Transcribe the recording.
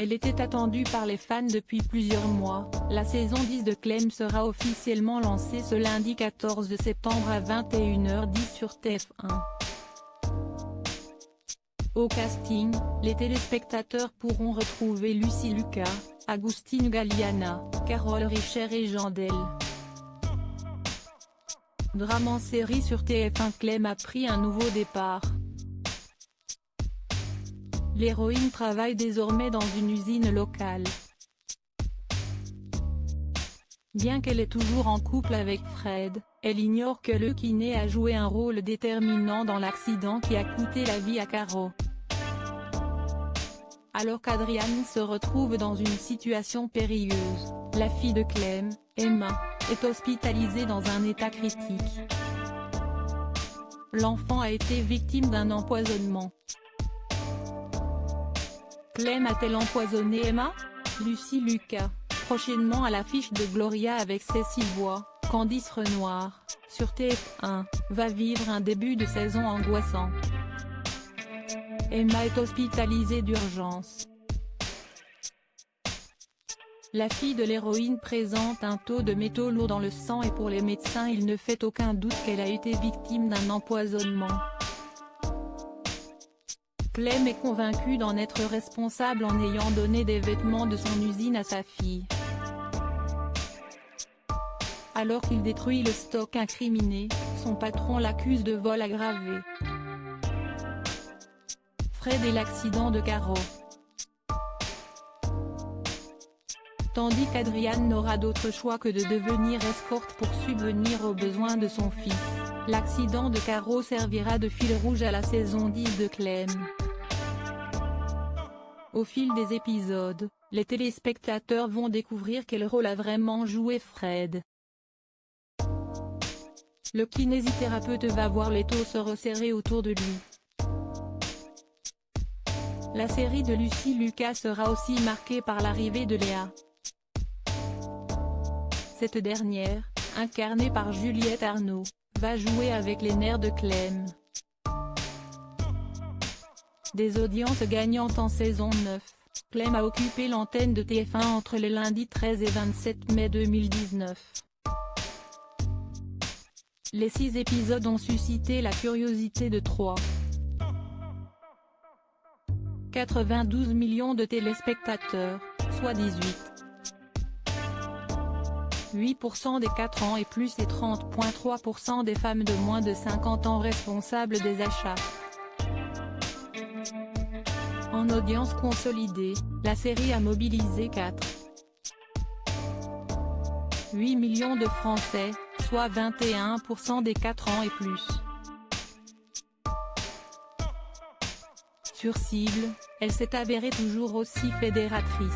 Elle était attendue par les fans depuis plusieurs mois. La saison 10 de Clem sera officiellement lancée ce lundi 14 septembre à 21h10 sur TF1. Au casting, les téléspectateurs pourront retrouver Lucy Lucas, Agustín Galiana, Carole Richer et Jandel. Drame en série sur TF1. Clem a pris un nouveau départ. L'héroïne travaille désormais dans une usine locale. Bien qu'elle est toujours en couple avec Fred, elle ignore que le kiné a joué un rôle déterminant dans l'accident qui a coûté la vie à Caro. Alors qu'Adrian se retrouve dans une situation périlleuse, la fille de Clem, Emma, est hospitalisée dans un état critique. L'enfant a été victime d'un empoisonnement. Clem a-t-elle empoisonné Emma? Lucy Lucas, prochainement à l'affiche de Gloria avec Cécile Bois, Candice Renoir, sur TF1, va vivre un début de saison angoissant. Emma est hospitalisée d'urgence. La fille de l'héroïne présente un taux de métaux lourd dans le sang et pour les médecins il ne fait aucun doute qu'elle a été victime d'un empoisonnement. Clem est convaincue d'en être responsable en ayant donné des vêtements de son usine à sa fille. Alors qu'il détruit le stock incriminé, son patron l'accuse de vol aggravé. Fred et l'accident de Caro. Tandis qu'Adrian n'aura d'autre choix que de devenir escorte pour subvenir aux besoins de son fils, l'accident de Caro servira de fil rouge à la saison 10 de Clem. Au fil des épisodes, les téléspectateurs vont découvrir quel rôle a vraiment joué Fred. Le kinésithérapeute va voir l'étau se resserrer autour de lui. La série de Lucy Lucas sera aussi marquée par l'arrivée de Léa. Cette dernière, incarnée par Juliette Arnaud, va jouer avec les nerfs de Clem. Des audiences gagnantes en saison 9, Clem a occupé l'antenne de TF1 entre les lundis 13 et 27 mai 2019. Les 6 épisodes ont suscité la curiosité de 3,92 millions de téléspectateurs, soit 18,8% des 4 ans et plus et 30,3% des femmes de moins de 50 ans responsables des achats. En audience consolidée, la série a mobilisé 4,8 millions de Français, soit 21% des 4 ans et plus. Sur cible, elle s'est avérée toujours aussi fédératrice.